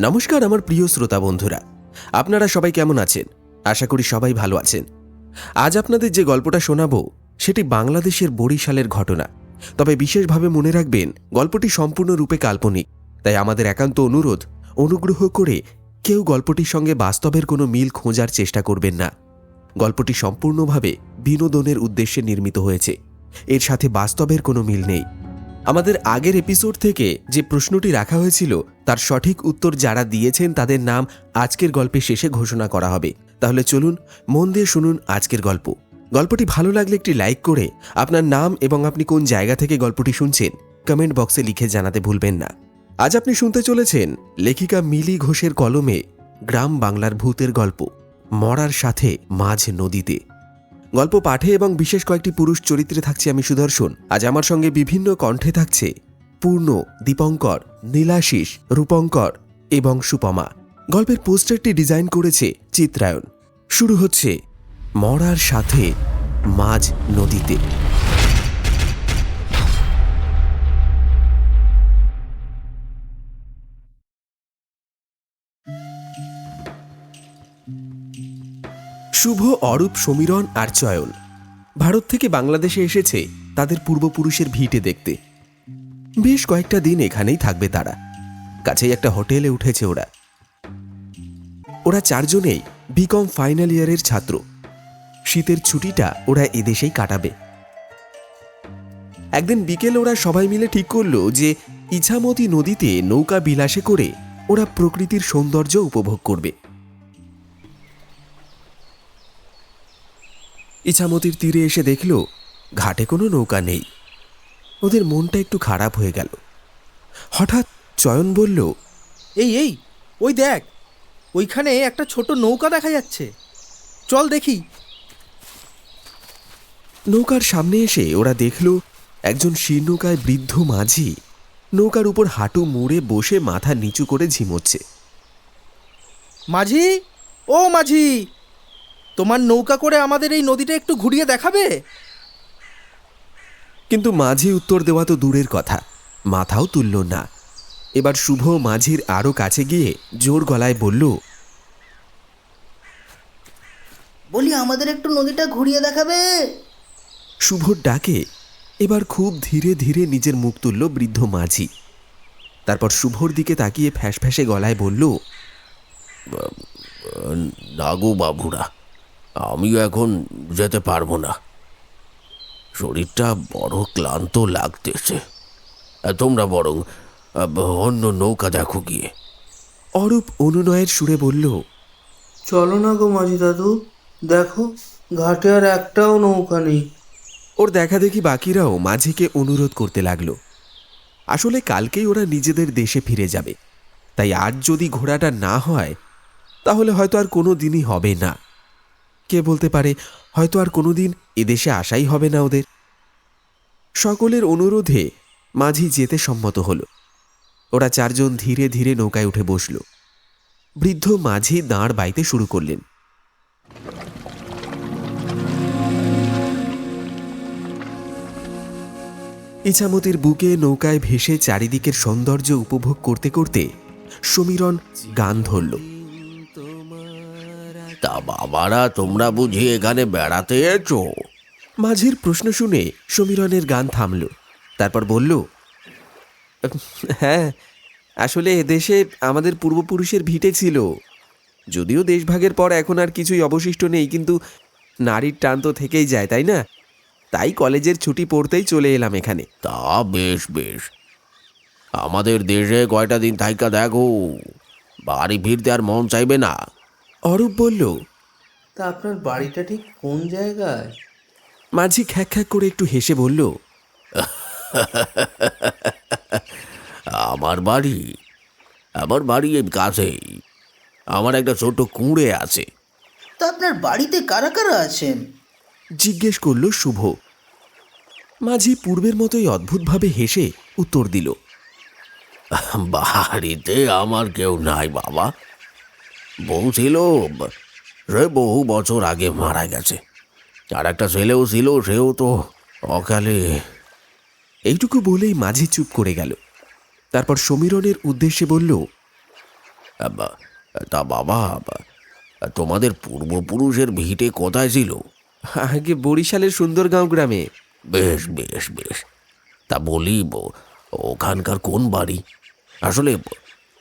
নমস্কার আমার প্রিয় শ্রোতা বন্ধুরা, আপনারা সবাই কেমন আছেন? আশা করি সবাই ভালো আছেন। আজ আপনাদের যে গল্পটা শোনাবো সেটি বাংলাদেশের বরিশালের ঘটনা। তবে বিশেষভাবে মনে রাখবেন, গল্পটি সম্পূর্ণরূপে কাল্পনিক। তাই আমাদের একান্ত অনুরোধ, অনুগ্রহ করে কেউ গল্পটির সঙ্গে বাস্তবের কোনো মিল খোঁজার চেষ্টা করবেন না। গল্পটি সম্পূর্ণভাবে বিনোদনের উদ্দেশ্যে নির্মিত হয়েছে, এর সাথে বাস্তবের কোনো মিল নেই। আমাদের আগের এপিসোড থেকে যে প্রশ্নটি রাখা হয়েছিল তার সঠিক উত্তর যারা দিয়েছেন তাদের নাম আজকের গল্পের শেষে ঘোষণা করা হবে। তাহলে চলুন মন দিয়ে শুনুন আজকের গল্প। গল্পটি ভালো লাগলে একটি লাইক করে আপনার নাম এবং আপনি কোন জায়গা থেকে গল্পটি শুনছেন কমেন্ট বক্সে লিখে জানাতে ভুলবেন না। আজ আপনি শুনতে চলেছেন লেখিকা মিলি ঘোষের কলমে গ্রাম বাংলার ভূতের গল্প মরার সাথে মাঝ নদীতে। গল্প পাঠে এবং বিশেষ কয়েকটি পুরুষ চরিত্রে থাকছে আমি সুদর্শন। আজ আমার সঙ্গে বিভিন্ন কণ্ঠে থাকছে পূর্ণ, দীপঙ্কর, নীলাশিস, রূপঙ্কর এবং সুপমা। গল্পের পোস্টারটি ডিজাইন করেছে চিত্রায়ন। শুরু হচ্ছে মরার সাথে মাঝ নদীতে। শুভ, অরূপ, সমীরণ আর চয়ন ভারত থেকে বাংলাদেশে এসেছে তাদের পূর্বপুরুষের ভিটে দেখতে। বেশ কয়েকটা দিন এখানেই থাকবে তারা। কাছেই একটা হোটেলে উঠেছে ওরা চারজনেই বিকম ফাইনাল ইয়ারের ছাত্র। শীতের ছুটিটা ওরা এদেশেই কাটাবে। একদিন বিকেল ওরা সবাই মিলে ঠিক করলো যে ইছামতি নদীতে নৌকা বিলাসে করে ওরা প্রকৃতির সৌন্দর্য উপভোগ করবে। ইছামতির তীরে এসে দেখল ঘাটে কোনো নৌকা নেই। ওদের মনটা একটু খারাপ হয়ে গেল। হঠাৎ চয়ন বলল, এই এই ওই দেখ, ওইখানে একটা ছোট নৌকা দেখা যাচ্ছে, চল দেখি। নৌকার সামনে এসে ওরা দেখল একজন শীর্ণকায় বৃদ্ধ মাঝি নৌকার উপর হাঁটু মুড়ে বসে মাথা নিচু করে ঝিমোচ্ছে। মাঝি, ও মাঝি, তোমার নৌকা করে আমাদের এই নদীটা একটু ঘুরিয়ে দেখাবে? কিন্তু মাঝি উত্তর দেওয়া তো দূরের কথা, মাথাও তুলল না। এবার শুভ মাঝির আরো কাছে গিয়ে জোর গলায় বলল, বলি আমাদের একটু নদীটা ঘুরিয়ে দেখাবে? শুভর ডাকে এবার খুব ধীরে ধীরে নিজের মুখ তুলল বৃদ্ধ মাঝি। তারপর শুভর দিকে তাকিয়ে ফ্যাঁসফ্যাঁসে গলায় বলল, নাগু বাবুরা, আমিও এখন যেতে পারবো না, শরীরটা বড় ক্লান্ত লাগতেছে। তোমরা বরং অন্য নৌকা দেখো গিয়ে। অরূপ অনুনয়ের সুরে বলল, চলো না গো মাঝি দাদু, দেখো ঘাটে আর একটাও নৌকা নেই। ওর দেখা দেখি বাকিরাও মাঝিকে অনুরোধ করতে লাগলো। আসলে কালকেই ওরা নিজেদের দেশে ফিরে যাবে, তাই আজ যদি ঘোড়াটা না হয় তাহলে হয়তো আর কোনো দিনই হবে না। কে বলতে পারে, হয়তো আর কোনো দিন এদেশে আসাই হবে না ওদের। সকলের অনুরোধে মাঝি যেতে সম্মত হলো। ওরা চারজন ধীরে ধীরে নৌকায় উঠে বসল। বৃদ্ধ মাঝি দাঁড় বাইতে শুরু করলেন। ইছামতির বুকে নৌকায় ভেসে চারিদিকের সৌন্দর্য উপভোগ করতে করতে সমীরণ গান ধরল। তা বাবারা, তোমরা বুঝি এখানে বেড়াতে এসো? মাঝির প্রশ্ন শুনে সমীরণের গান থামল। তারপর বলল, হ্যাঁ, আসলে এদেশে আমাদের পূর্বপুরুষের ভিটে ছিল। যদিও দেশভাগের পর এখন আর কিছুই অবশিষ্ট নেই, কিন্তু নারীর টান তো থেকেই যায়, তাই না? তাই কলেজের ছুটি পড়তেই চলে এলাম এখানে। তা বেশ বেশ, আমাদের দেশে কয়টা দিন থাইকা দেখো, বাড়ি ফিরতে আর মন চাইবে না। অরূপ বলল, তা আপনার বাড়িটা ঠিক কোন জায়গায়? মাঝি খ্যাক খ্যাক করে একটু হেসে বলল, আমার বাড়ি এই কাছেই। আমার একটা ছোট কুঁড়ে আছে। তা আপনার বাড়িতে কারা কারা আছেন? জিজ্ঞেস করল শুভ। মাঝি পূর্বের মতোই অদ্ভুতভাবে হেসে উত্তর দিল, বাড়িতে আমার কেউ নাই বাবা। বউ ছিল, সে বহু বছর আগে মারা গেছে। আর একটা ছেলেও ছিল, সেও তো অকালে। এইটুকু বলেই মাঝি চুপ করে গেল। তারপর সমীরণের উদ্দেশ্যে বলল, বা- তা বাবা, তোমাদের পূর্বপুরুষের ভিটে কোথায় ছিল? আগে বরিশালের সুন্দরগাঁও গ্রামে। বেশ বেশ বেশ। তা বলি, ওখানকার কোন বাড়ি? আসলে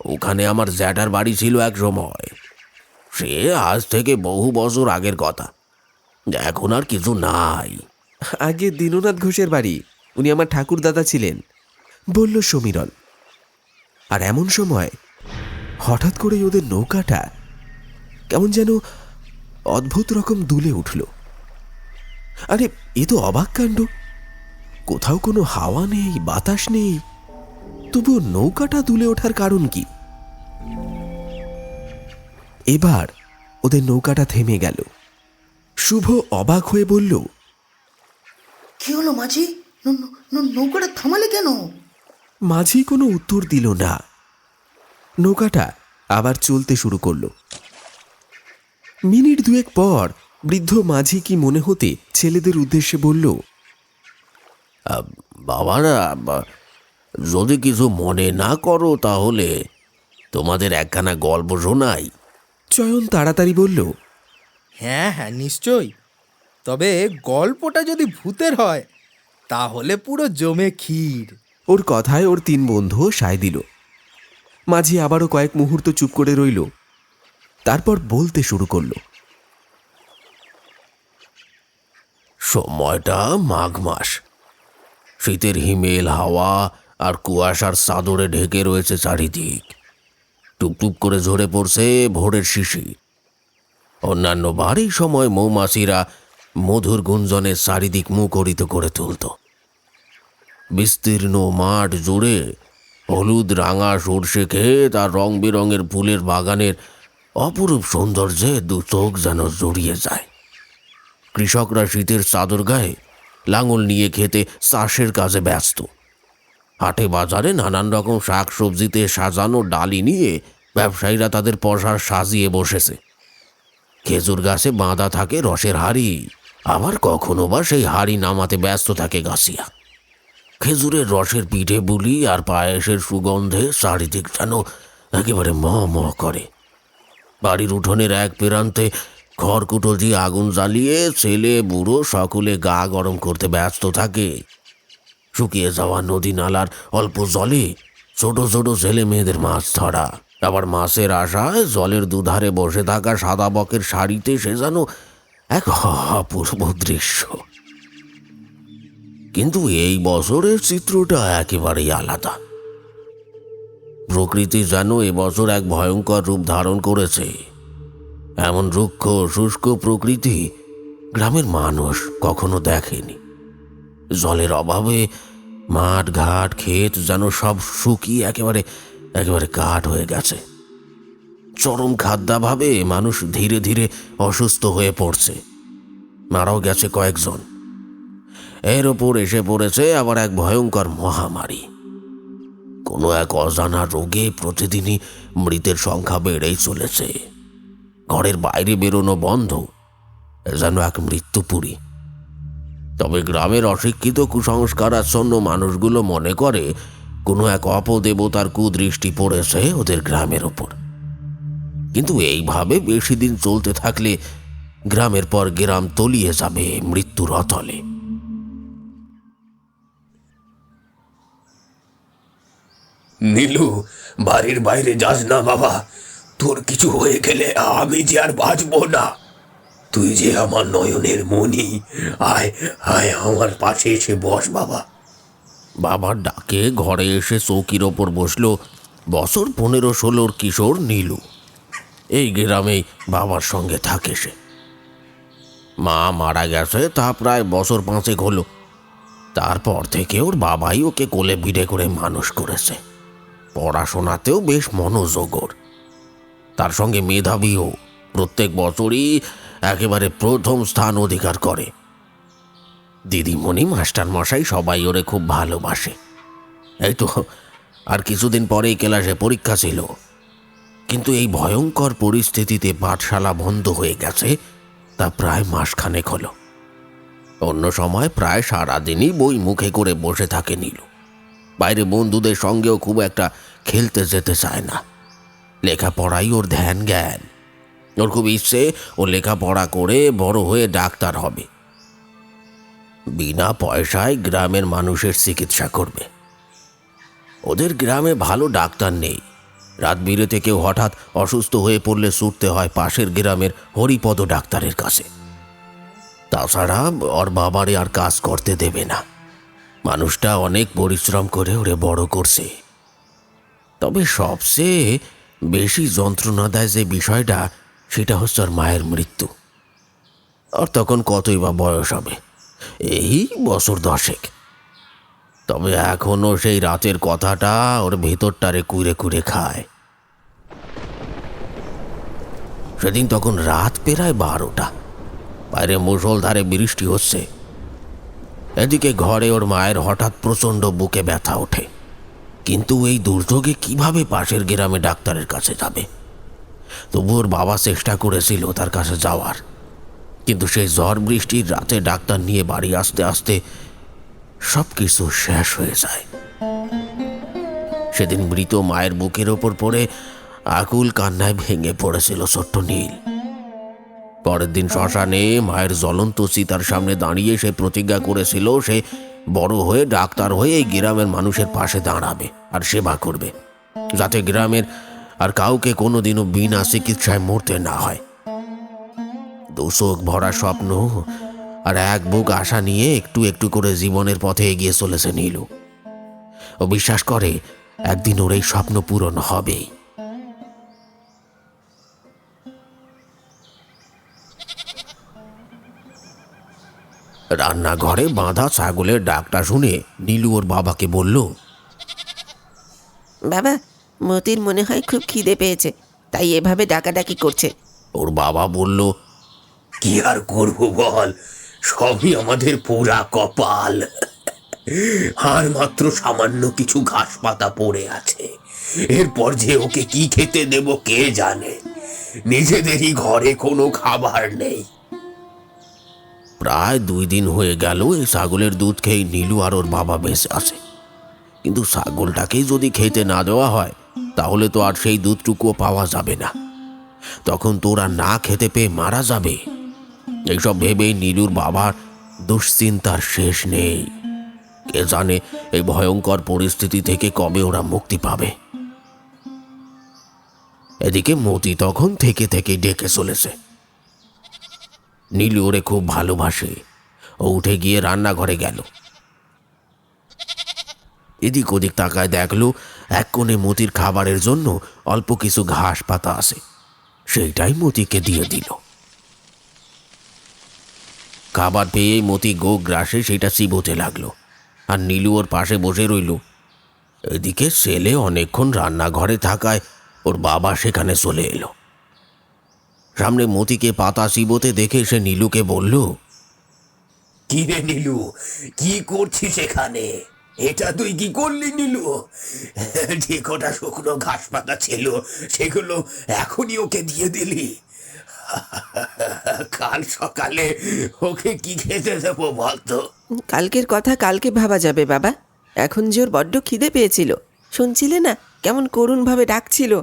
ওখানে আমার জ্যাঠার বাড়ি ছিল এক সময়। সে আজ থেকে বহু বছর আগের কথা। এখন আর কিছু নাই। আগে দীননাথ ঘোষের বাড়ি, উনি আমার ঠাকুর দাদা ছিলেন, বলল সমীরণ। আর এমন সময় হঠাৎ করেই ওদের নৌকাটা কেমন যেন অদ্ভুত রকম দুলে উঠল। আরে এ তো অবাক কাণ্ড, কোথাও কোনো হাওয়া নেই, বাতাস নেই, তবুও নৌকাটা দুলে ওঠার কারণ কি? এবার ওদের নৌকাটা থেমে গেল। শুভ অবাক হয়ে বলল, কি হলো মাঝি? নৌকাটা থামালে কেন? মাঝি কোনো উত্তর দিল না। নৌকাটা আবার চলতে শুরু করল। মিনিট দুয়েক পর বৃদ্ধ মাঝি কি মনে হতে ছেলেদের উদ্দেশ্যে বলল, বাবারা, যদি কিছু মনে না করো তাহলে তোমাদের একখানা গল্প শোনাই। চয়ন তাড়াতাড়ি বলল, হ্যাঁ হ্যাঁ, নিশ্চয়ই। তবে গল্পটা যদি ভূতের হয় তাহলে পুরো জমে ক্ষীর। ওর কথায় ওর তিন বন্ধুও সায় দিল। মাঝি আবারও কয়েক মুহূর্ত চুপ করে রইল, তারপর বলতে শুরু করল। সময়টা মাঘ মাস। শীতের হিমেল হাওয়া আর কুয়াশার চাদরে ঢেকে রয়েছে চারিদিক। টুপটুপ করে ঝরে পড়ছে ভোরের শিশির। অন্যান্য বারই সময় মৌমাছিরা মধুর গুঞ্জনের চারিদিক মুখরিত করে তুলত। বিস্তীর্ণ মাঠ জুড়ে হলুদ রাঙা সর্ষে ক্ষেত আর রং বেরঙের ফুলের বাগানের অপরূপ সৌন্দর্যে দু চোখ যেন জড়িয়ে যায়। কৃষকরা শীতের চাদর গায়ে লাঙল নিয়ে খেতে চাষের কাজে ব্যস্ত। হাটে বাজারে নানান রকম শাক সবজিতে সাজানো ডালি নিয়ে ব্যবসায়ীরা তাদের পসরা সাজিয়ে বসেছে। খেজুর গাছে বাঁধা থাকে রসের হাড়ি, আবার কখনো বা সেই হাড়ি নামাতে ব্যস্ত থাকে গাছিয়া। খেজুরের রসের পিঠে বুলি আর পায়েসের সুগন্ধে চারিদিক যেন একেবারে ম ম করে। বাড়ির উঠোনের এক প্রান্তে খড়কুটো দিয়ে আগুন জ্বালিয়ে ছেলে বুড়ো সকলে গা গরম করতে ব্যস্ত থাকে। শুকিয়ে যাওয়া নদী নালার অল্প জলে ছোট ছোট ছেলে মেয়েদের মাছ ধরা, আবার মাছের আশায় জলের দুধারে বসে থাকা সাদা বকের শাড়িতে সে যেন এক অপূর্ব দৃশ্য। কিন্তু এই বছরের চিত্রটা একেবারেই আলাদা। প্রকৃতি যেন এবছর এক ভয়ঙ্কর রূপ ধারণ করেছে। এমন রুক্ষ শুষ্ক প্রকৃতি গ্রামের মানুষ কখনো দেখেনি। জলের অভাবে মাঠ ঘাট ক্ষেত যেন সব শুকিয়ে একেবারে একেবারে কাঠ হয়ে গেছে। চরম খাদ্যাভাবে মানুষ ধীরে ধীরে অসুস্থ হয়ে পড়ছে, মারাও গেছে কয়েকজন। এর ওপর এসে পড়েছে আবার এক ভয়ঙ্কর মহামারী। কোনো এক অজানা রোগে প্রতিদিনই মৃতের সংখ্যা বেড়েই চলেছে। ঘরের বাইরে বেরোনো বন্ধ, যেন এক মৃত্যুপুরী। তবে গ্রামের অশিক্ষিত কুসংস্কারাচ্ছন্ন মানুষগুলো মনে করে কোনো এক অপদেবতার কুদৃষ্টি পড়েছে ওদের গ্রামের ওপর। কিন্তু এইভাবে বেশি দিন চলতে থাকলে গ্রামের পর গ্রাম তলিয়ে যাবে মৃত্যুর অতলে। নীলু, বাড়ির বাইরে যাস না বাবা। তোর কিছু হয়ে গেলে আমি যে আর বাঁচবো না। তুই যে আমার নয়নের মণি, আয় আয় আমার পাশে এসে বস বাবা। বাবার ডাকে ঘরে এসে চৌকির ওপর বসল বছর 15-16 কিশোর নীলু। এই গ্রামেই বাবার সঙ্গে থাকে সে। মা মারা গেছে তা প্রায় বছর 5 হলো। তারপর থেকে ওর বাবাই ওকে কোলে পিঠে করে মানুষ করেছে। পড়াশোনাতেও বেশ মনোযোগ ওর। তার সঙ্গে মেধাবীও, প্রত্যেক বছরই একেবারে প্রথম স্থান অধিকার করে। দিদিমণি মাস্টারমশাই সবাই ওরে খুব ভালোবাসে। এই তো আর কিছুদিন পরেই ক্লাসে পরীক্ষা ছিল, কিন্তু এই ভয়ঙ্কর পরিস্থিতিতে পাঠশালা বন্ধ হয়ে গেছে তা প্রায় মাসখানেক হলো। অন্য সময় প্রায় সারাদিনই বই মুখে করে বসে থাকে নীলু। বাইরে বন্ধুদের সঙ্গেও খুব একটা খেলতে যেতে চায় না। লেখাপড়াই ওর ধ্যান জ্ঞান। ওর খুব ইচ্ছে ও লেখাপড়া করে বড় হয়ে ডাক্তার হবে, বিনা পয়সায় গ্রামের মানুষের চিকিৎসা করবে। ওদের গ্রামে ভালো ডাক্তার নেই। রাত বিরেতে কেউ হঠাৎ অসুস্থ হয়ে পড়লে ছুটতে হয় পাশের গ্রামের হরিপদ ডাক্তারের কাছে। তাছাড়া ওর বাবারে আর কাজ করতে দেবে না। মানুষটা অনেক পরিশ্রম করে ওরে বড় করছে। তবে সবচেয়ে বেশি যন্ত্রণা দেয় যে বিষয়টা, সেটা হচ্ছে ওর মায়ের মৃত্যু। আর তখন কতই বা বয়স হবে, এই বছর 10। তবে এখনো সেই রাতের কথাটা ওর ভেতরটারে কুড়ে কুড়ে খায়। সেদিন তখন রাত প্রায় 12টা। বাইরে মুষলধারে বৃষ্টি হচ্ছে। এদিকে ঘরে ওর মায়ের হঠাৎ প্রচণ্ড বুকে ব্যথা ওঠে। কিন্তু এই দুর্যোগে কিভাবে পাশের গ্রামে ডাক্তারের কাছে যাবে? তবু ওর বাবা চেষ্টা করেছিল তার কাছে যাওয়ার, কিন্তু সেই ঝড় বৃষ্টির রাতে ডাক্তার নিয়ে বাড়ি আসতে আসতে সব কিছু শেষ হয়ে যায়। সেদিন মৃত মায়ের বুকের ওপর পড়ে আকুল কান্নায় ভেঙে পড়েছিল ছোট্ট নীল। পরের দিন শ্মশানে মায়ের জ্বলন্ত চিতার সামনে দাঁড়িয়ে সে প্রতিজ্ঞা করেছিল সে বড় হয়ে ডাক্তার হয়ে এই গ্রামের মানুষের পাশে দাঁড়াবে আর সেবা করবে, যাতে গ্রামের আর কাউকে কোনোদিনও বিনা চিকিৎসায় মরতে না হয়। দুচোখ ভরা স্বপ্ন আর এক বুক আশা নিয়ে একটু একটু করে জীবনের পথে এগিয়ে চলেছে নীলু। ও বিশ্বাস করে একদিন ওর এই স্বপ্ন পূরণ হবেই। রান্নাঘরে বাঁধা ছাগলের ডাকটা শুনে নীলু ওর বাবাকে বলল, বাবা, মতির মনে হয় খুব খিদে পেয়েছে, তাই এভাবে ডাকাডাকি করছে। ওর বাবা বলল, কি আর করবো বল, সবই আমাদের পোড়া কপাল। আর মাত্র সামান্য কিছু ঘাস পাতা পড়ে আছে, এরপর যে ওকে কি খেতে দেব কে জানে। নিজেদেরই ঘরে কোনো খাবার নেই। প্রায় 2 দিন হয়ে গেল এই ছাগলের দুধ খেয়ে নীলু আর ওর বাবা বেঁচে আছে। কিন্তু ছাগলটাকেই যদি খেতে না দেওয়া হয়, তাহলে তো আর সেই দুধটুকুও পাওয়া যাবে না। তখন তোরা না খেতে পেয়ে মারা যাবে। এইসব ভেবেই নীলুর বাবার দুশ্চিন্তার শেষ নেই। কে জানে এই ভয়ঙ্কর পরিস্থিতি থেকে কবে ওরা মুক্তি পাবে। এদিকে মতি তখন থেকে থেকে ডেকে চলেছে। নীলু ওরে খুব ভালোবাসে। ও উঠে গিয়ে রান্নাঘরে গেল। এদিক ওদিক তাকায় দেখলো এক কোণে মতির খাবারের জন্য অল্প কিছু ঘাস পাতা আছে। সেইটাই মতিকে দিয়ে দিল। খাবার পেয়েই মতি গো গ্রাসে সেটা চিবোতে লাগলো, আর নীলু ওর পাশে বসে রইল। এদিকে ছেলে অনেকক্ষণ রান্নাঘরে থাকায় ওর বাবা সেখানে চলে এলো। সামনে মতিকে পাতা চিবোতে দেখে সে নীলুকে বলল, কি রে নীলু, কি করছিস এখানে? এটা তুই কি করলি নীলু? যে কটা শুকনো ঘাস পাতা ছিল সেগুলো এখনই ওকে দিয়ে দিলি? কাল সকালে ওকে কি খেতে দেবো বলতো? কালকের কথা কালকে ভাবা যাবে বাবা। এখন যে ওর বড্ড খিদে পেয়েছিল, শুনছিলে না কেমন করুণভাবে ডাকছিল।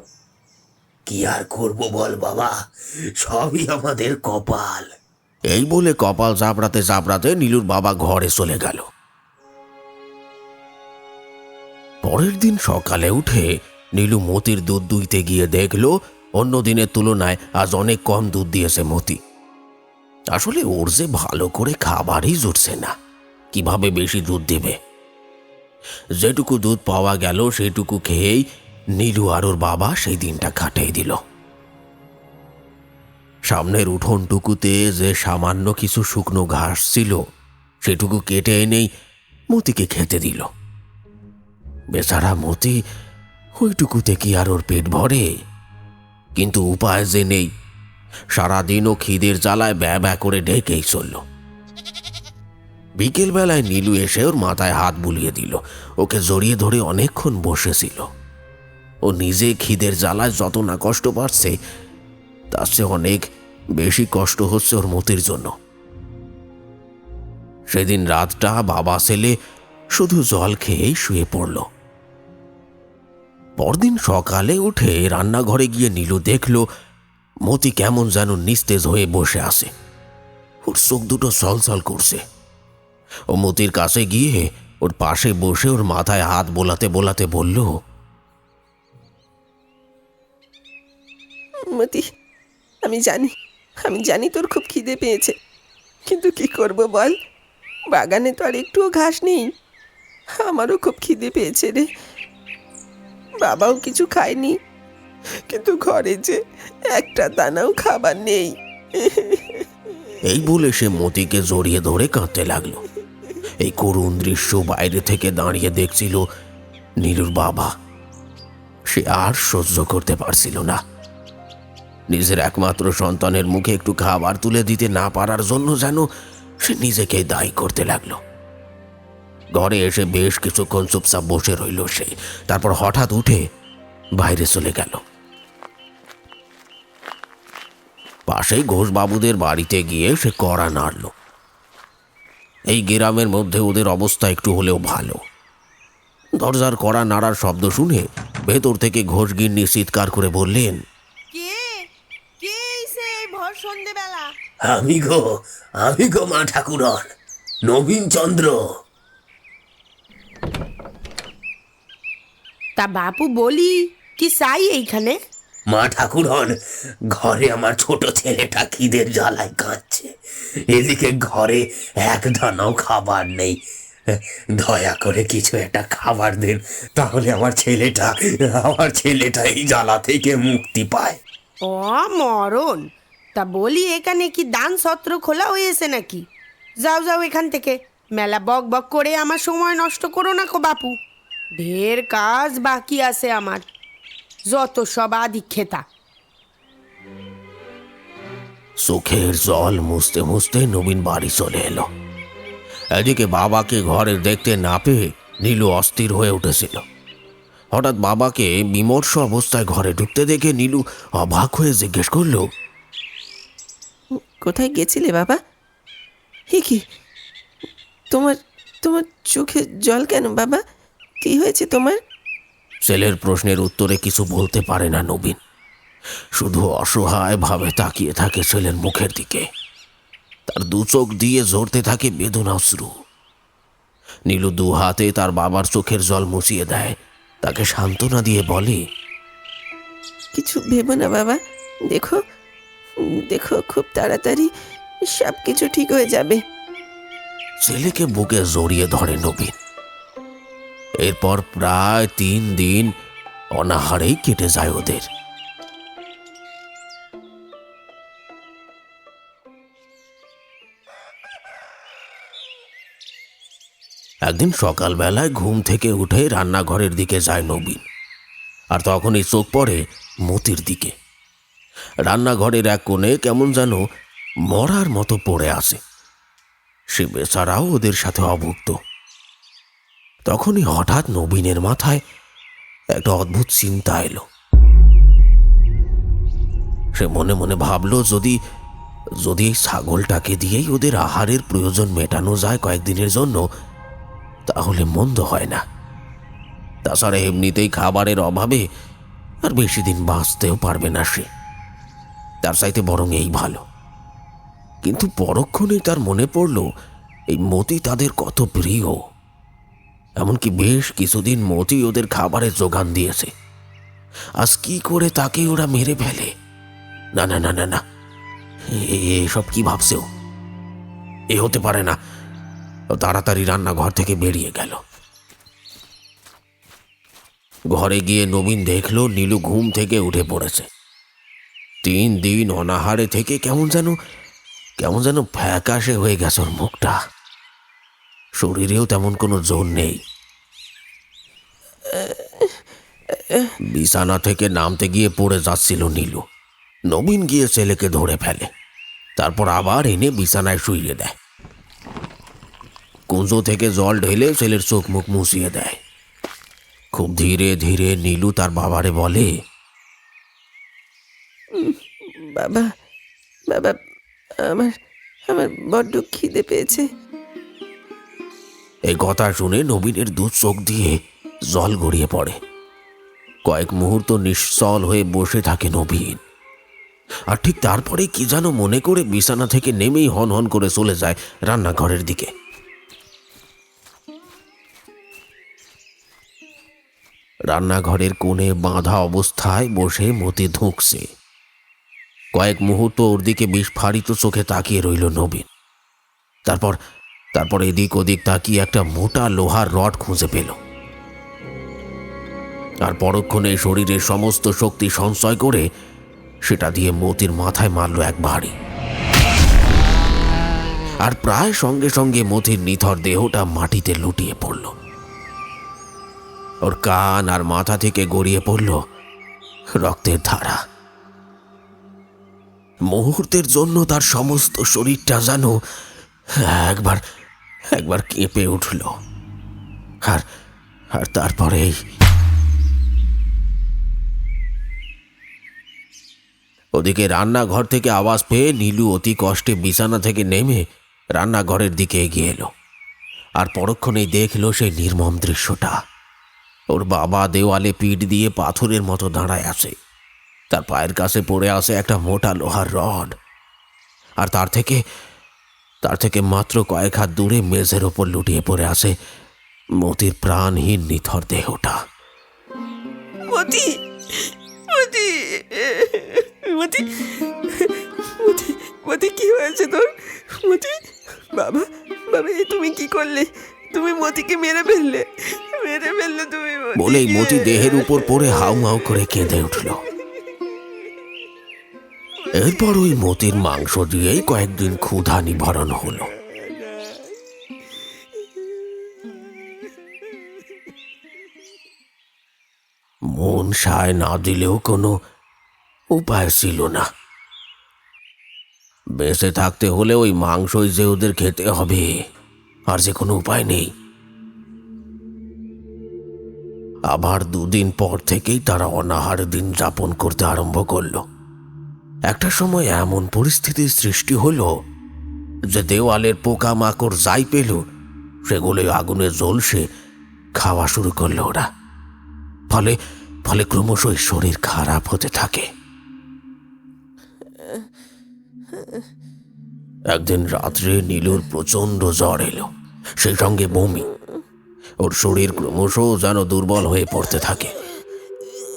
কি আর করবো বল বাবা, সবই আমাদের কপাল। এই বলে কপাল চাপড়াতে চাপড়াতে নীলুর বাবা ঘরে চলে গেল। পরের দিন সকালে উঠে নীলু মতির দুধ দুইতে গিয়ে দেখলো অন্য দিনের তুলনায় আজ অনেক কম দুধ দিয়েছে মতি। আসলে ওর যে ভালো করে খাবারই জুটছে না, কিভাবে বেশি দুধ দেবে। যেটুকু দুধ পাওয়া গেল সেটুকু খেয়েই নীলু আর ওর বাবা সেই দিনটা কাটিয়ে দিল। সামনের উঠোনটুকুতে যে সামান্য কিছু শুকনো ঘাস ছিল সেটুকু কেটে এনেই মতিকে খেতে দিল। বেচারা মতি ওইটুকুতে কি আর ওর পেট ভরে? কিন্তু উপায় যে নেই। সারাদিনও খিদের জ্বালায় ব্যা ব্যা করে ঢেকেই চলল। বিকেলবেলায় নীলু এসে ওর মাথায় হাত বুলিয়ে দিল, ওকে জড়িয়ে ধরে অনেকক্ষণ বসেছিল। ও নিজে খিদের জ্বালায় যত না কষ্ট পাচ্ছে, তার চেয়ে অনেক বেশি কষ্ট হচ্ছে ওর মতির জন্য। সেদিন রাতটা বাবা ছেলে শুধু জল খেয়েই শুয়ে পড়ল। পরদিন সকালে উঠে রান্নাঘরে গিয়ে নীলু দেখল মতি কেমন যেন নিস্তেজ হয়ে বসে আছে। ওর চোখ দুটো সলসল করছে। ও মতির কাছে গিয়ে ওর পাশে বসে ওর মাথায় হাত বোলাতে বোলাতে বলল, মতি, আমি জানি তোর খুব খিদে পেয়েছে, কিন্তু কি করব বল, বাগানে তো আর একটুও ঘাস নেই। আমারও খুব খিদে পেয়েছে রে। বাবাও কিছু খায়নি, কিন্তু ঘরে যে একটা দানাও খাবার নেই। এই বলে সে মতিকে জড়িয়ে ধরে কাঁদতে লাগলো। এই করুণ দৃশ্য বাইরে থেকে দাঁড়িয়ে দেখছিল নীলুর বাবা। সে আর সহ্য করতে পারছিল না। নিজের একমাত্র সন্তানের মুখে একটু খাবার তুলে দিতে না পারার জন্য যেন সে নিজেকে দায়ী করতে লাগলো। ঘরে এসে বেশ কিছুক্ষণ চুপচাপ বসে রইল সে। তারপর হঠাৎ উঠে বাইরে চলে গেল। পাশেই ঘোষবাবুদের বাড়িতে গিয়ে সে কড়া নাড়ল। এই গ্রামের মধ্যে ওদের অবস্থা একটু হলেও ভালো। দরজার কড়া নাড়ার শব্দ শুনে ভেতর থেকে ঘোষগিন্নি চিৎকার করে বললেন, কে এসে ভর সন্ধেবেলা? আমি গো মা ঠাকুরন, নবীন চন্দ্র। তা বাপু বলি কি চাই এইখানে? মা ঠাকুরন, ঘরে আমার ছোট ছেলেটা খিদের জ্বালায় কাঁদছে। এদিকে ঘরে এক দানাও খাবার নেই। দয়া করে কিছু একটা খাবার দেন, তাহলে আমার ছেলেটা এই জ্বালা থেকে মুক্তি পায়। ও মরণ! তা বলি এখানে কি দান সত্র খোলা হয়েছে নাকি? যাও এখান থেকে, মেলা বক বক করে আমার সময় নষ্ট করো না কো বাপু। ঢের কাজ বাকি আছে আমার, যত সব আদিক্ষেতা। চোখের জল মুছতে মুছতে নবীন বাড়ি চলে এলো। এদিকে বাবাকে ঘরে দেখতে না পেয়ে নীলু অস্থির হয়ে উঠেছিল। হঠাৎ বাবাকে বিমর্ষ অবস্থায় ঘরে ঢুকতে দেখে নীলু অবাক হয়ে জিজ্ঞেস করল, কোথায় গেছিলে বাবা? হে কি, তোমার চোখে জল কেন বাবা? কি হয়েছে তোমার? ছেলের প্রশ্নের উত্তরে কিছু বলতে পারে না নবীন। শুধু অসহায় ভাবে তাকিয়ে থাকে ছেলের মুখের দিকে। তার দু চোখ দিয়ে ঝরতে থাকে বেদনা অশ্রু। নীলু দু হাতে তার বাবার চোখের জল মুছিয়ে দেয়, তাকে সান্ত্বনা দিয়ে বলে, কিছু ভেবো না বাবা, দেখো খুব তাড়াতাড়ি সব কিছু ঠিক হয়ে যাবে। ছেলেকে বুকে জড়িয়ে ধরে নবীন। এরপর প্রায় 3 দিন অনাহারেই কেটে যায় ওদের। একদিন সকালবেলায় ঘুম থেকে উঠে রান্নাঘরের দিকে যায় নবীন। আর তখনই চোখ পড়ে মতির দিকে। রান্নাঘরের এক কোণে কেমন যেন মরার মতো পড়ে আছে। সে বেচারাও ওদের সাথে অভুক্ত। তখনই হঠাৎ নবীনের মাথায় একটা অদ্ভুত চিন্তা এলো। সে মনে মনে ভাবল, যদি এই ছাগলটাকে দিয়েই ওদের আহারের প্রয়োজন মেটানো যায় কয়েকদিনের জন্য, তাহলে মন্দ হয় না। তাছাড়া এমনিতেই খাবারের অভাবে আর বেশি দিন বাঁচতেও পারবে না সে। তার চাইতে বরং এই ভালো। কিন্তু পরক্ষণেই তার মনে পড়ল এই মতি তাদের কত প্রিয়। এমনকি বেশ কিছুদিন মতি ওদের খাবারের যোগান দিয়েছে। আজ কি করে তাকে ওরা মেরে ফেলে? না না না না না, এসব কি ভাবছেও? এ হতে পারে না। তাড়াতাড়ি রান্নাঘর থেকে বেরিয়ে গেল। ঘরে গিয়ে নবীন দেখল নীলু ঘুম থেকে উঠে পড়েছে। 3 দিন অনাহারে থেকে কেমন যেন ফ্যাকাশে হয়ে গেছে ওর মুখটা। শরীরেও তেমন কোনো জোর নেই। বিছানা থেকে নামতে গিয়ে পড়ে যাচ্ছিল নীলু। নবীন গিয়ে ছেলেকে ধরে ফেলে, তারপর আবার এনে বিছানায় শুইয়ে দেয়। কুঁজো থেকে জল ঢেলে ছেলের চোখ মুখ মুছিয়ে দেয়। খুব ধীরে ধীরে নীলু তার বাবারে বলে, বাবা বাবা, আমার বড্ড খিদে পেয়েছে। এই কথা শুনে নবীনের দু চোখ দিয়ে জল গড়িয়ে পড়ে। কয়েক মুহূর্ত নিশ্চল হয়ে বসে থাকে নবীন। আর ঠিক তারপরে কি যেন মনে করে বিছানা থেকে নেমেই হন হন করে চলে যায় রান্নাঘরের দিকে। রান্নাঘরের কোণে বাঁধা অবস্থায় বসে মতি ধুঁকছে। কয়েক মুহূর্ত ওর দিকে বিস্ফারিত চোখে তাকিয়ে রইল নবীন। তারপর এদিক ওদিক তাকিয়ে একটা মোটা লোহার রড খুঁজে পেল, আর পরক্ষণে শরীরের সমস্ত শক্তি সঞ্চয় করে সেটা দিয়ে মতির মাথায় মারল এক বাড়ি। আর প্রায় সঙ্গে সঙ্গে মতির নিথর দেহটা মাটিতে লুটিয়ে পড়ল। ওর কান আর মাথা থেকে গড়িয়ে পড়ল রক্তের ধারা। মুহূর্তের জন্য তার সমস্ত শরীরটা যেন একবার কেঁপে উঠল। আর তারপরেই ওদিকে রান্নাঘর থেকে আওয়াজ পেয়ে নীলু অতি কষ্টে বিছানা থেকে নেমে রান্নাঘরের দিকে এগিয়ে এলো। আর পরক্ষণেই দেখল সেই নির্মম দৃশ্যটা। ওর বাবা দেওয়ালে পিঠ দিয়ে পাথরের মতো দাঁড়ায় আছে। তার পায়ের কাছে পড়ে আছে একটা মোটা লোহার রড, আর তার থেকে মাত্র কয়েক হাত দূরে মেঝের ওপর লুটিয়ে পড়ে আছে মতির প্রাণহীন নিথর দেহটা। মতি, মতি, মতি, মতি, মতি, কি হয়েছে তোর? মতি, বাবা, বাবা, এই তুমি কি করলে? তুমি মতিকে মেরে ফেললে তুমি। বলেই মতি দেহের উপর পড়ে হাউমাউ করে কেঁদে উঠল। এরপর ওই মতির মাংস দিয়েই কয়েকদিন ক্ষুধা নিবারণ হলো। মন সায় না দিলেও কোনো উপায় ছিল না। বেঁচে থাকতে হলে ওই মাংসই যে ওদের খেতে হবে, আর যে কোনো উপায় নেই। আবার 2 দিন পর থেকেই তারা অনাহার দিন যাপন করতে আরম্ভ করলো। একটা সময় এমন পরিস্থিতির সৃষ্টি হলো যে দেওয়ালের পোকামাকড় যাই পেল সেগুলো আগুনে জ্বলসে খাওয়া শুরু করলো ওরা। ফলে ক্রমশই শরীর খারাপ হতে থাকে। একদিন রাত্রে নীলুর প্রচণ্ড জ্বর এলো, সেই সঙ্গে বমি। ওর শরীর ক্রমশ যেন দুর্বল হয়ে পড়তে থাকে।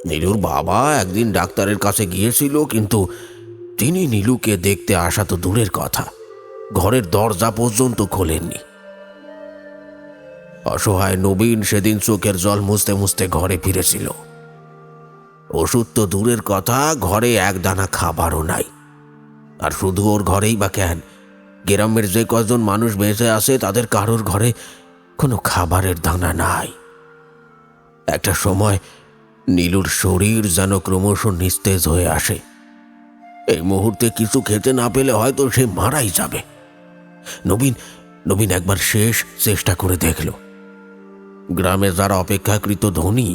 নীলুর বাবা একদিন ডাক্তারের কাছে গিয়েছিল, কিন্তু তিনি নীলুকে দেখতে আসা তো দূরের কথা, ঘরের দরজা পর্যন্ত খোলেননি। অসহায় নবীন সেদিন চোখের জল মুছতে মুছতে ঘরে ফিরেছিল। ওষুধ তো দূরের কথা, ঘরে এক দানা খাবারও নাই। আর শুধু ওর ঘরেই বা কেন, গ্রামের যে কজন মানুষ বেঁচে আছে তাদের কারোর ঘরে কোনো খাবারের দানা নাই। একটা সময় নীলুর শরীর যেন ক্রমশ নিস্তেজ হয়ে আসে। এই মুহূর্তে কিছু খেতে না পেলে হয়তো সে মারাই যাবে। নবীন একবার শেষ চেষ্টা করে দেখল। গ্রামে যারা অপেক্ষাকৃত ধনী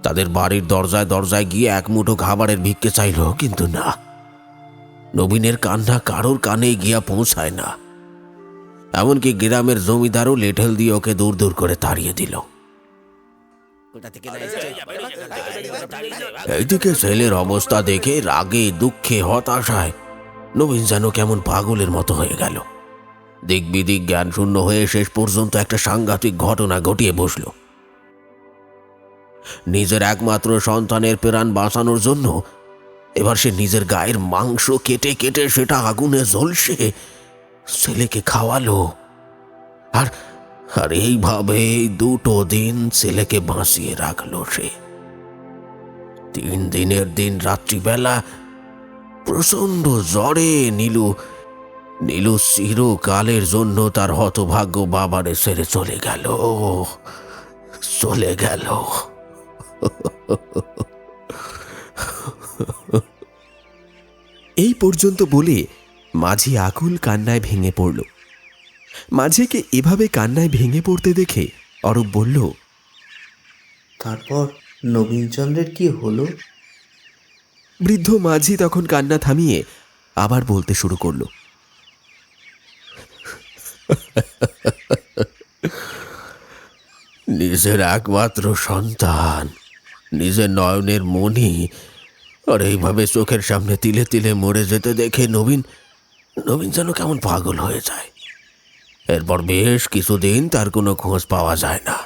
তাদের বাড়ির দরজায় দরজায় গিয়ে এক মুঠো খাবারের ভিক্ষে চাইল, কিন্তু না, নবীনের কান্না কারোর কানে গিয়া পৌঁছায় না। এমনকি গ্রামের জমিদারও লেঠেল দিয়ে ওকে দূর দূর করে তাড়িয়ে দিল। এইদিকে ছেলের অবস্থা দেখে রাগে দুঃখে হতাশায় নবীন যেন কেমন পাগলের মতো হয়ে গেল। দিক বিদিক জ্ঞান শূন্য হয়ে শেষ পর্যন্ত একটা সাংঘাতিক ঘটনা ঘটিয়ে বসল। নিজের একমাত্র সন্তানের প্রাণ বাঁচানোর জন্য এবার সে নিজের গায়ের মাংস কেটে কেটে সেটা আগুনে ঝলসে ছেলেকে খাওয়ালো। আর এইভাবে 2 দিন ছেলেকে বাঁচিয়ে রাখলো সে। 3 দিনের দিন রাত্রিবেলা প্রচণ্ড জ্বরে নীলু চিরকালের জন্য তার হতভাগ্য বাবারে ছেড়ে চলে গেল। এই পর্যন্ত বলে মাঝি আকুল কান্নায় ভেঙে পড়ল। মাঝিকে এভাবে কান্নায় ভেঙে পড়তে দেখে অরূপ বলল, তারপর নবীনচন্দ্রের কি হলো? বৃদ্ধ মাঝি তখন কান্না থামিয়ে আবার বলতে শুরু করল, নিজের একমাত্র সন্তান নিজের নয়নের মণি আর এইভাবে চোখের সামনে তিলে তিলে মরে যেতে দেখে নবীন যেন কেমন পাগল হয়ে যায়। এরপর বেশ কিছুদিন তার কোনো খোঁজ পাওয়া যায় না।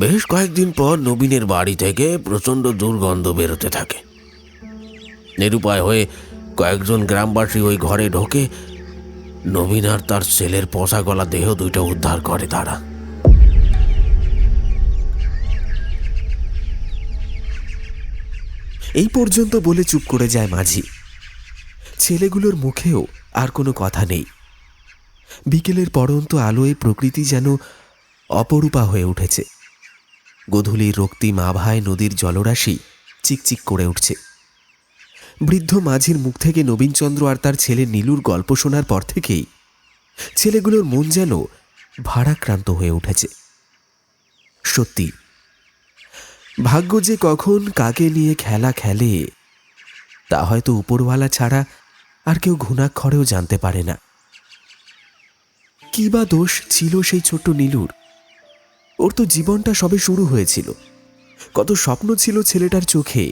বেশ কয়েকদিন পর নবীনের বাড়ি থেকে প্রচণ্ড দুর্গন্ধ বেরোতে থাকে। নিরুপায় হয়ে কয়েকজন গ্রামবাসী ওই ঘরে ঢোকে। নবীন আর তার ছেলের পচা গলা দেহ দুইটা উদ্ধার করে তারা। এই পর্যন্ত বলে চুপ করে যায় মাঝি। ছেলেগুলোর মুখেও আর কোনো কথা নেই। বিকেলের পড়ন্ত আলোয় প্রকৃতি যেন অপরূপা হয়ে উঠেছে। গোধূলির রক্তিম আভায় নদীর জলরাশি চিকচিক করে উঠছে। বৃদ্ধ মাঝির মুখ থেকে নবীনচন্দ্র আর তার ছেলে নীলুর গল্প শোনার পর থেকেই ছেলেগুলোর মন যেন ভারাক্রান্ত হয়ে উঠেছে। সত্যি, ভাগ্য যে কখন কাকে নিয়ে খেলা খেলে তা হয়তো উপরওয়ালা ছাড়া আর কেউ ঘুণাক্ষরেও জানতে পারে না। কি বা দোষ ছিল সেই ছোট্ট নীলুর? ওর তো জীবনটা সবে শুরু হয়েছিল। কত স্বপ্ন ছিল ছেলেটার চোখে,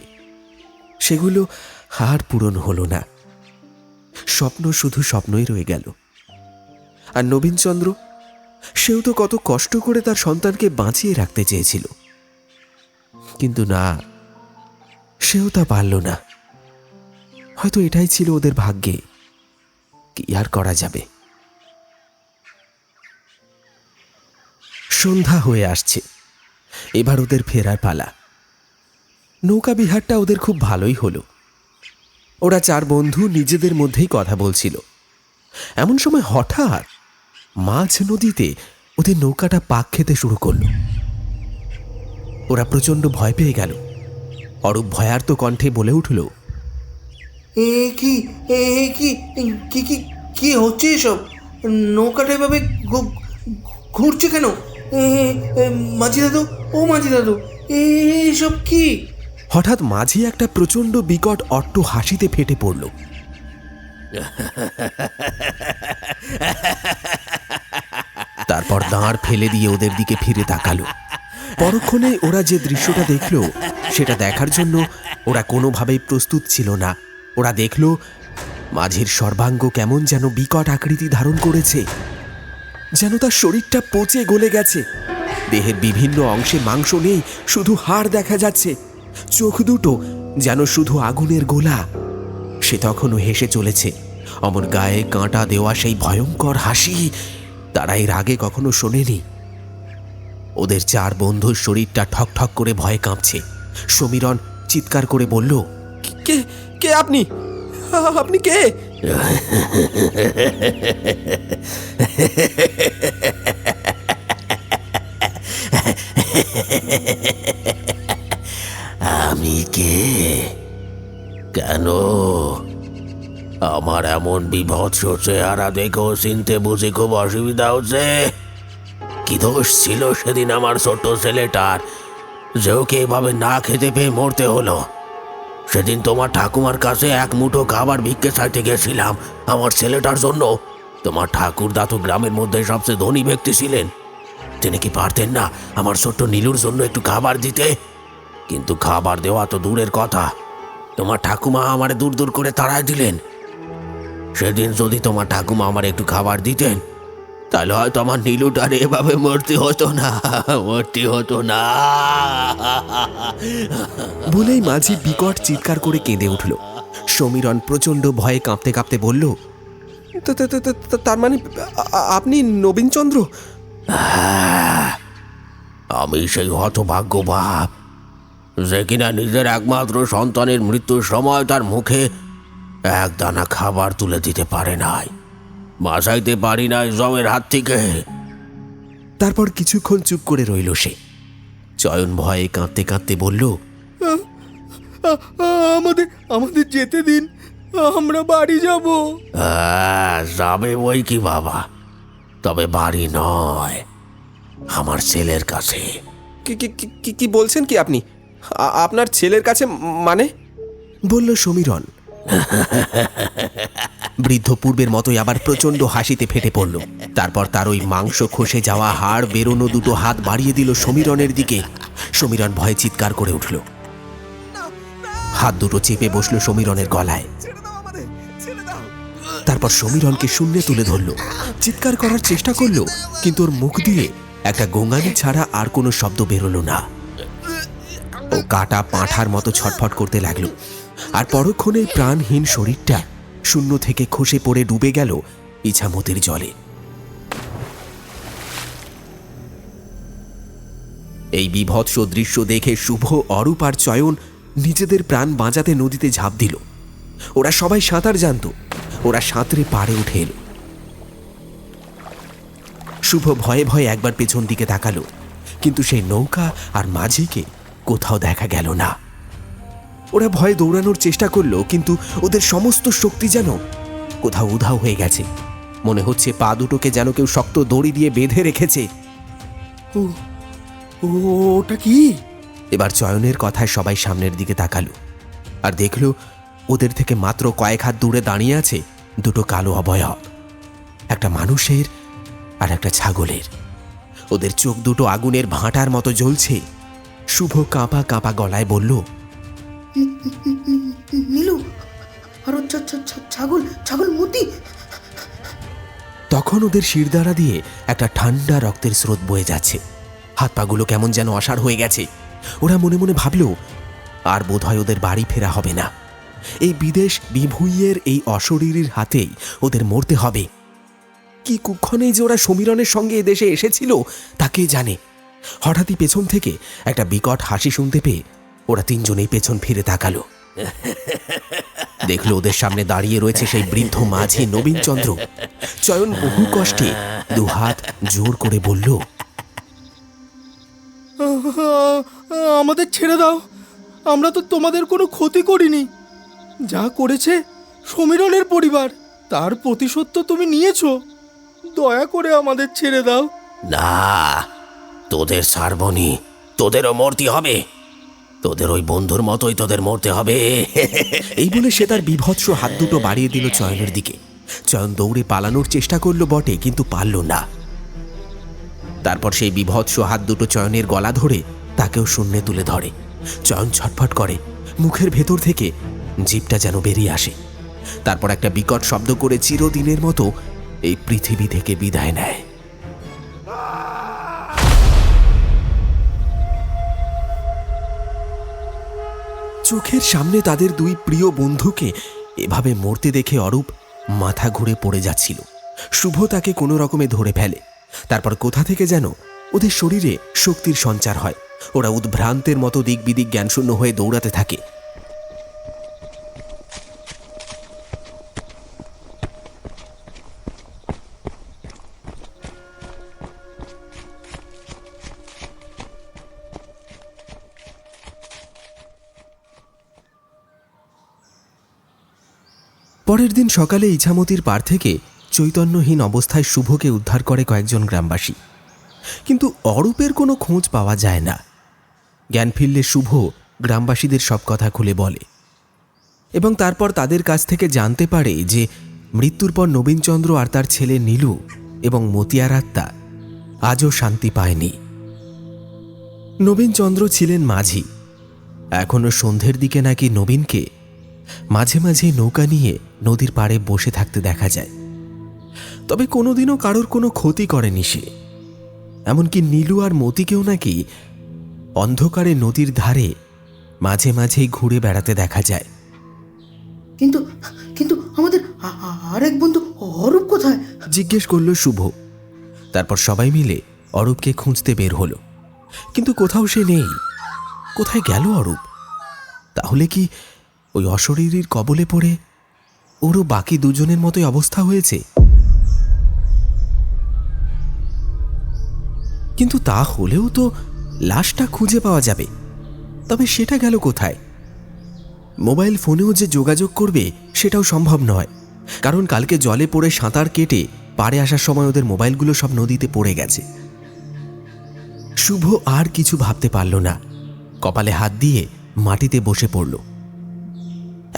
সেগুলো আর পূরণ হলো না। স্বপ্ন শুধু স্বপ্নই রয়ে গেল। আর নবীনচন্দ্র, সেও তো কত কষ্ট করে তার সন্তানকে বাঁচিয়ে রাখতে চেয়েছিল, কিন্তু না, সেও তা পারল না। হয়তো এটাই ছিল ওদের ভাগ্যে। কি আর করা যাবে। সন্ধ্যা হয়ে আসছে। এবার ওদের ফেরার পালা। নৌকা বিহারটা ওদের খুব ভালোই হলো। ওরা চার বন্ধু নিজেদের মধ্যেই কথা বলছিল। এমন সময় হঠাৎ মাঝ নদীতে ওদের নৌকাটা পাক খেতে শুরু করলো। ওরা প্রচণ্ড ভয় পেয়ে গেল। অরূপ ভয়ার্ত কণ্ঠে বলে উঠল, এ কি এ কি কি কি কি হচ্ছে এসব? নৌকাটা এভাবে ঘুরছে কেন? মাঝি দাদু, ও মাঝি দাদু, এসব কি? হঠাৎ মাঝি একটা প্রচণ্ড বিকট অট্ট হাসিতে ফেটে পড়ল। তারপর দাঁড় ফেলে দিয়ে ওদের দিকে ফিরে তাকালো। পরক্ষণে ওরা যে দৃশ্যটা দেখল সেটা দেখার জন্য ওরা কোনোভাবেই প্রস্তুত ছিল না। ওরা দেখল মাঝির সর্বাঙ্গ কেমন যেন বিকট আকৃতি ধারণ করেছে, যেন তার শরীরটা পচে গলে গেছে। দেহের বিভিন্ন অংশে মাংস নেই, শুধু হাড় দেখা যাচ্ছে। চোখ দুটো যেন শুধু আগুনের গোলা। সে তখনও হেসে চলেছে। অমর গায়ে কাঁটা দেওয়া সেই ভয়ঙ্কর হাসি তারা এর আগে কখনো শোনেনি। ওদের চার বন্ধুর শরীরটা ঠক ঠক করে ভয়ে কাঁপছে। সমীরণ চিৎকার করে বলল, কে কে আপনি? আপনি কে? আমি কে? কেন? আমার এমন বিভৎস চেহারা দেখো চিনতে বুঝি খুব অসুবিধা হচ্ছে? কি দোষ ছিল সেদিন আমার ছোট্ট ছেলেটার, যে ওকে এভাবে না খেতে পেয়ে মরতে হলো? সেদিন তোমার ঠাকুমার কাছে এক মুঠো খাবার ভিক্ষে চাইতে গেছিলাম আমার ছেলেটার জন্য। তোমার ঠাকুরদা তো গ্রামের মধ্যে সবচেয়ে ধনী ব্যক্তি ছিলেন। তিনি কি পারতেন না আমার ছোট্ট নীলুর জন্য একটু খাবার দিতে? কিন্তু খাবার দেওয়া তো দূরের কথা, তোমার ঠাকুমা আমারে দূর দূর করে তাড়ায় দিলেন। সেদিন যদি তোমার ঠাকুমা আমার একটু খাবার দিতেন, তাহলে হয়তো আমার নীলুটার এভাবে মরতে হতো না। বলেই মাঝি বিকট চিৎকার করে কেঁদে উঠল। সমীরণ প্রচণ্ড ভয়ে কাঁপতে কাঁপতে বলল, তার মানে আপনি নবীনচন্দ্র? আমি সেই হতভাগ্য বাপ, যে কিনা নিজের একমাত্র সন্তানের মৃত্যুর সময় তার মুখে এক দানা খাবার তুলে দিতে পারে নাই, বাঁচাইতে পারি নাই জমের হাত থেকে। তারপর কিছুক্ষণ চুপ করে রইল সে। চয়ন ভয়ে কাঁদতে কাঁদতে বলল, আমাদের যেতে দিন, আমরা বাড়ি যাব। যাবে বই কি বাবা, তবে বাড়ি নয়, আমার ছেলের কাছে। কি বলছেন কি আপনি? আপনার ছেলের কাছে মানে? বলল সমীরণ। বৃদ্ধ পূর্বের মতোই আবার প্রচণ্ড হাসিতে ফেটে পড়ল। তারপর তার ওই মাংস খসে যাওয়া হাড় বেরোনো দুটো হাত বাড়িয়ে দিল সমীরণের দিকে সমীরণ ভয়ে চিৎকার করে উঠল। হাত দুটো চেপে বসলো সমীরণের গলায়। তারপর সমীরণকে শূন্যে তুলে ধরল, চিৎকার করার চেষ্টা করলো, কিন্তু ওর মুখ দিয়ে একটা গোঙানি ছাড়া আর কোনো শব্দ বেরোলো না। ও কাটা পাঁঠার মতো ছটফট করতে লাগলো, আর পরক্ষণে প্রাণহীন শরীরটা শূন্য থেকে খসে পড়ে ডুবে গেল ইছামতির জলে। এই বীভৎস দৃশ্য দেখে শুভ, অরূপ আর চয়ন নিজেদের প্রাণ বাঁচাতে নদীতে ঝাঁপ দিল। ওরা সবাই সাঁতার জানত। ওরা সাঁতরে পাড়ে উঠে এলো। শুভ ভয়ে ভয়ে একবার পেছন দিকে তাকালো, কিন্তু সেই নৌকা আর মাঝিকে কোথাও দেখা গেল না। ওরা ভয়ে দৌড়ানোর চেষ্টা করলো, কিন্তু ওদের সমস্ত শক্তি যেন কোথাও উধাও হয়ে গেছে। মনে হচ্ছে পা দুটোকে যেন কেউ শক্ত দড়ি দিয়ে বেঁধে রেখেছে। ওটা কি? এবার চয়নের কথায় সবাই সামনের দিকে তাকালো, আর দেখল ওদের থেকে মাত্র কয়েক হাত দূরে দাঁড়িয়ে আছে দুটো কালো অবয়ব, একটা মানুষের আর একটা ছাগলের। ওদের চোখ দুটো আগুনের ভাঁটার মতো জ্বলছে। শুভ কাঁপা কাঁপা গলায় বলল, নীলু আর ছাগল ছাগল মতি। তখন ওদের শিরদাঁড়া দিয়ে একটা ঠান্ডা রক্তের স্রোত বয়ে যাচ্ছে। হাত পাগুলো কেমন যেন অসাড় হয়ে গেছে। ওরা মনে মনে ভাবল, আর বোধহয় ওদের বাড়ি ফেরা হবে না। এই বিদেশ বিভুইয়ের এই অশরীরীর হাতেই ওদের মরতে হবে। কি কুক্ষণেই যে ওরা সমীরণের সঙ্গে এদেশে এসেছিল তাকে জানে। হঠাৎই পেছন থেকে একটা বিকট হাসি শুনতে পেয়ে ওরা তিনজনেই পেছন ফিরে তাকালো। দেখলো ওদের সামনে দাঁড়িয়ে রয়েছে সেই বৃদ্ধ মাঝি নবীনচন্দ্র। চয়ন বহু কষ্টে দুহাত জোর করে বলল, আমাদের ছেড়ে দাও, আমরা তো তোমাদের কোনো ক্ষতি করিনি। যা করেছে সমীরণের পরিবার, তার প্রতিশোধ তো তুমি নিয়েছো। দয়া করে আমাদের ছেড়ে দাও। না, তোদের ছাড়বনি, তোদেরও মরতে হবে। তোদের ওই বন্ধুর মতোই তোদের মরতে হবে। এই বলে সে তার বিভৎস হাত দুটো বাড়িয়ে দিল চয়নের দিকে। চয়ন দৌড়ে পালানোর চেষ্টা করলো বটে, কিন্তু পারল না। তারপর সেই বিভৎস হাত দুটো চয়নের গলা ধরে তাকেও শূন্যে তুলে ধরে। চয়ন ছটফট করে, মুখের ভেতর থেকে জিভটা যেন বেরিয়ে আসে। তারপর একটা বিকট শব্দ করে চিরদিনের মতো এই পৃথিবী থেকে বিদায় নেয়। চোখের সামনে তাদের দুই প্রিয় বন্ধুকে এভাবে মরতে দেখে অরূপ মাথা ঘুরে পড়ে যাচ্ছিল। শুভ তাকে কোনো রকমে ধরে ফেলে। তারপর কোথা থেকে যেন ওদের শরীরে শক্তির সঞ্চার হয়। ওরা উদ্ভ্রান্তের মতো দিক বিদিক জ্ঞানশূন্য হয়ে দৌড়াতে থাকে। পরের দিন সকালে ইছামতির পাড় থেকে চৈতন্যহীন অবস্থায় শুভকে উদ্ধার করে কয়েকজন গ্রামবাসী, কিন্তু অরূপের কোনো খোঁজ পাওয়া যায় না। জ্ঞান ফিরলে শুভ গ্রামবাসীদের সব কথা খুলে বলে, এবং তারপর তাদের কাছ থেকে জানতে পারে যে মৃত্যুর পর নবীনচন্দ্র আর তার ছেলে নীলু এবং মতিয়ার আত্মা আজও শান্তি পায়নি। নবীনচন্দ্র ছিলেন মাঝি। এখনো সন্ধ্যের দিকে নাকি নবীনকে মাঝে মাঝে নৌকা নিয়ে নদীর পাড়ে বসে থাকতে দেখা যায়, তবে কোনোদিনও কারোর কোনো ক্ষতি করেনি সে। এমনকি নীলু আর মতিকেও নাকি অন্ধকারে নদীর ধারে মাঝে মাঝেই ঘুরে বেড়াতে দেখা যায়। কিন্তু কিন্তু আমাদের আরেক বন্ধু অরূপ কোথায়? জিজ্ঞেস করল শুভ। তারপর সবাই মিলে অরূপকে খুঁজতে বের হলো, কিন্তু কোথাও সে নেই। কোথায় গেল অরূপ? তাহলে কি ওই অশরীরীর কবলে পড়ে ওরও বাকি দুজনের মতোই অবস্থা হয়েছে? কিন্তু তা হলেও তো লাশটা খুঁজে পাওয়া যাবে, তবে সেটা গেল কোথায়? মোবাইল ফোনেও যে যোগাযোগ করবে সেটাও সম্ভব নয়, কারণ কালকে জলে পড়ে সাঁতার কেটে পাড়ে আসার সময় ওদের মোবাইলগুলো সব নদীতে পড়ে গেছে। শুভ আর কিছু ভাবতে পারল না, কপালে হাত দিয়ে মাটিতে বসে পড়ল।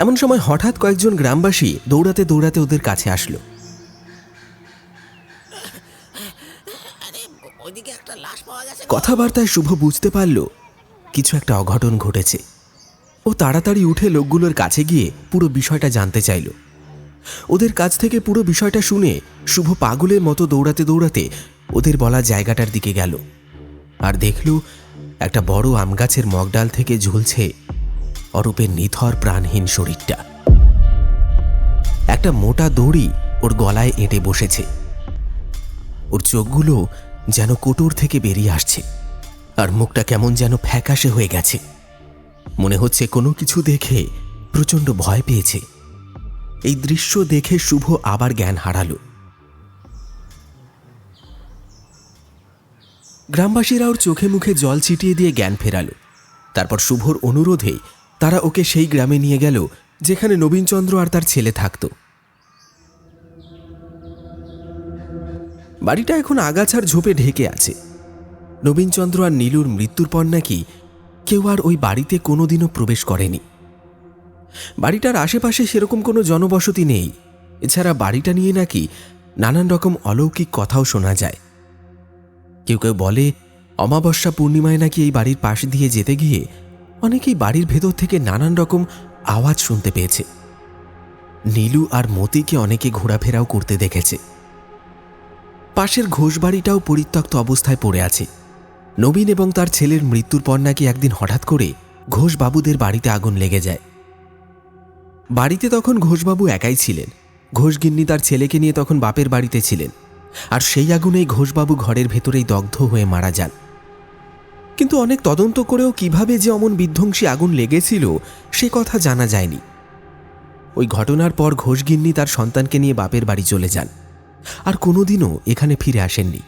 এমন সময় হঠাৎ কয়েকজন গ্রামবাসী দৌড়াতে দৌড়াতে ওদের কাছে আসলো। কথাবার্তায় শুভ বুঝতে পারল কিছু একটা অঘটন ঘটেছে। ও তাড়াতাড়ি উঠে লোকগুলোর কাছে গিয়ে পুরো বিষয়টা জানতে চাইল। ওদের কাছ থেকে পুরো বিষয়টা শুনে শুভ পাগলের মতো দৌড়াতে দৌড়াতে ওদের বলা জায়গাটার দিকে গেল আর দেখল একটা বড় আম গাছের মগডাল থেকে ঝুলছে অরূপের নিথর প্রাণহীন শরীরটা। একটা মোটা দড়ি ওর গলায় এঁটে বসেছে। ওর চোখগুলো যেন কোটর থেকে বেরিয়ে আসছে আর মুখটা কেমন যেন ফ্যাকাশে হয়ে গেছে। মনে হচ্ছে কোনো কিছু দেখে প্রচণ্ড ভয় পেয়েছে। এই দৃশ্য দেখে শুভ আবার জ্ঞান হারালো। গ্রামবাসীরা ওর চোখে মুখে জল ছিটিয়ে দিয়ে জ্ঞান ফেরালো। তারপর শুভর অনুরোধেই তারা ওকে সেই গ্রামে নিয়ে গেল যেখানে নবীনচন্দ্র আর তার ছেলে থাকত। বাড়িটা এখন আগাছার ঝোপে ঢেকে আছে। নবীনচন্দ্র আর নীলুর মৃত্যুর পর নাকি কেউ আর ওই বাড়িতে কোনোদিনও প্রবেশ করেনি। বাড়িটার আশেপাশে সেরকম কোনো জনবসতি নেই। এছাড়া বাড়িটা নিয়ে নাকি নানান রকম অলৌকিক কথাও শোনা যায়। কেউ কেউ বলে অমাবস্যা পূর্ণিমায় নাকি এই বাড়ির পাশ দিয়ে যেতে গিয়ে অনেকেই বাড়ির ভেতর থেকে নানান রকম আওয়াজ শুনতে পেয়েছে। নীলু আর মতিকে অনেকে ঘোরাফেরাও করতে দেখেছে। পাশের ঘোষবাড়িটাও পরিত্যক্ত অবস্থায় পড়ে আছে। নবীন এবং তার ছেলের মৃত্যুর পর নাকি একদিন হঠাৎ করে ঘোষবাবুদের বাড়িতে আগুন লেগে যায়। বাড়িতে তখন ঘোষবাবু একাই ছিলেন। ঘোষগিন্নি তার ছেলেকে নিয়ে তখন বাপের বাড়িতে ছিলেন। আর সেই আগুনেই ঘোষবাবু ঘরের ভেতরেই দগ্ধ হয়ে মারা যান। কিন্তু অনেক তদন্ত করেও কিভাবে যে অমন বিধ্বংসী আগুন লেগেছিল সে কথা জানা যায়নি। ওই ঘটনার পর ঘোষগিন্নি তার সন্তানকে নিয়ে বাপের বাড়ি চলে যান আর কোনোদিনও এখানে ফিরে আসেননি।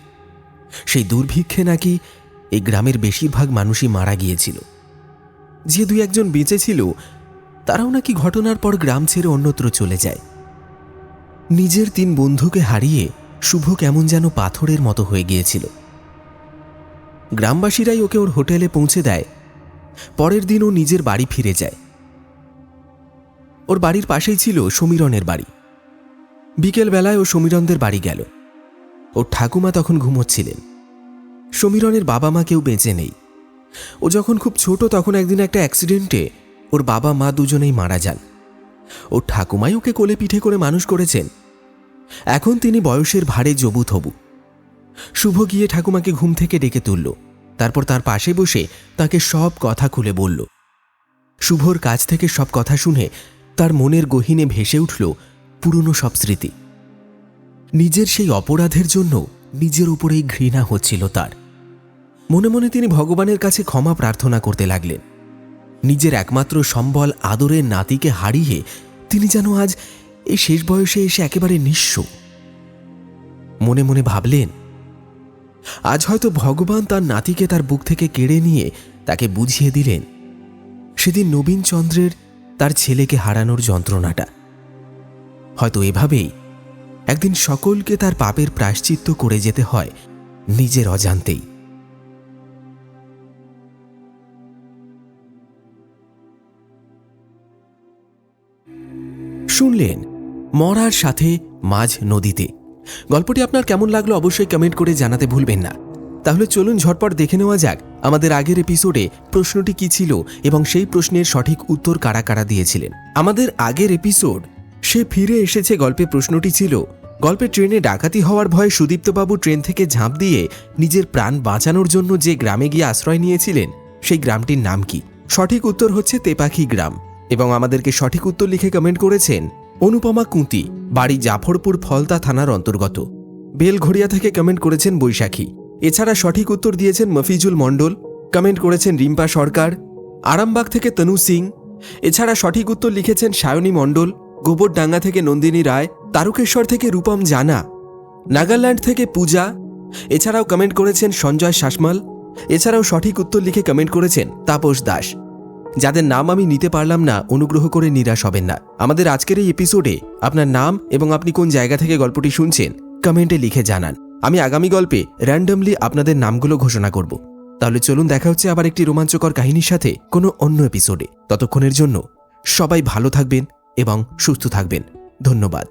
সেই দুর্ভিক্ষে নাকি এই গ্রামের বেশিরভাগ মানুষই মারা গিয়েছিল। যে দুই একজন বেঁচে ছিল তারাও নাকি ঘটনার পর গ্রাম ছেড়ে অন্যত্র চলে যায়। নিজের 3 বন্ধুকে হারিয়ে শুভ কেমন যেন পাথরের মতো হয়ে গিয়েছিল। গ্রামবাসীরাই ওকে ওর হোটেলে পৌঁছে দেয়। পরের দিন ও নিজের বাড়ি ফিরে যায়। ওর বাড়ির পাশেই ছিল সমীরনের বাড়ি। বিকেলবেলায় ও সমীরনদের বাড়ি গেল। ওর ঠাকুমা তখন ঘুমোচ্ছিলেন। সমীরনের বাবা মা কেউ বেঁচে নেই। ও যখন খুব ছোট তখন একদিন একটা অ্যাক্সিডেন্টে ওর বাবা মা দুজনেই মারা যান। ওর ঠাকুমাই ওকে কোলে পিঠে করে মানুষ করেছেন। এখন তিনি বয়সের ভারে জবুথবু। শুভ গিয়ে ঠাকুমাকে ঘুম থেকে ডেকে তুলল। তারপর তার পাশে বসে তাকে সব কথা খুলে বলল। শুভর কাছ থেকে সব কথা শুনে তার মনের গহীনে ভেসে উঠল পুরনো সব স্মৃতি। নিজের সেই অপরাধের জন্য নিজের উপরেই ঘৃণা হচ্ছিল তার। মনে মনে তিনি ভগবানের কাছে ক্ষমা প্রার্থনা করতে লাগলেন। নিজের একমাত্র সম্বল আদরের নাতিকে হারিয়ে তিনি যেন আজ এই শেষ বয়সে এসে একেবারে নিঃস্ব। মনে মনে ভাবলেন, আজ হয়তো ভগবান তার নাতিকে তার বুক থেকে কেড়ে নিয়ে তাকে বুঝিয়ে দিলেন সেদিন নবীনচন্দ্রের তার ছেলেকে হারানোর যন্ত্রণাটা। হয়তো এভাবেই একদিন সকলকে তার পাপের প্রায়শ্চিত্ত করে যেতে হয় নিজের অজান্তেই। শুনলেন মরার সাথে মাঝ নদীতে। গল্পটি আপনার কেমন লাগলো অবশ্যই কমেন্ট করে জানাতে ভুলবেন না। তাহলে চলুন ঝটপট দেখে নেওয়া যাক আমাদের আগের এপিসোডে প্রশ্নটি কি ছিল এবং সেই প্রশ্নের সঠিক উত্তর কারা কারা দিয়েছিলেন। আমাদের আগের এপিসোড সে ফিরে এসেছে গল্পে প্রশ্নটি ছিল, গল্পে ট্রেনে ডাকাতি হওয়ার ভয়ে সুদীপ্তবাবু ট্রেন থেকে ঝাঁপ দিয়ে নিজের প্রাণ বাঁচানোর জন্য যে গ্রামে গিয়ে আশ্রয় নিয়েছিলেন সেই গ্রামটির নাম কি? সঠিক উত্তর হচ্ছে তেপাখি গ্রাম। এবং আমাদেরকে সঠিক উত্তর লিখে কমেন্ট করেছেন অনুপমা কুঁতি, বাড়ি জাফরপুর ফলতা থানার অন্তর্গত। বেলঘড়িয়া থেকে কমেন্ট করেছেন বৈশাখী। এছাড়া সঠিক উত্তর দিয়েছেন মফিজুল মণ্ডল, কমেন্ট করেছেন রিম্পা সরকার। আরামবাগ থেকে তনু সিং। এছাড়া সঠিক উত্তর লিখেছেন সায়নী মণ্ডল। গোবরডাঙ্গা থেকে নন্দিনী রায়। তারকেশ্বর থেকে রূপম জানা। নাগাল্যান্ড থেকে পূজা। এছাড়াও কমেন্ট করেছেন সঞ্জয় শাসমল। এছাড়াও সঠিক উত্তর লিখে কমেন্ট করেছেন তাপস দাস। যাদের নাম আমি নিতে পারলাম না অনুগ্রহ করে নিরাশ হবেন না। আমাদের আজকের এই এপিসোডে আপনার নাম এবং আপনি কোন জায়গা থেকে গল্পটি শুনছেন কমেন্টে লিখে জানান। আমি আগামী গল্পে র্যান্ডমলি আপনাদের নামগুলো ঘোষণা করব। তাহলে চলুন দেখা হচ্ছে আবার একটি রোমাঞ্চকর কাহিনীর সাথে কোনো অন্য এপিসোডে। ততক্ষণের জন্য সবাই ভালো থাকবেন এবং সুস্থ থাকবেন। ধন্যবাদ।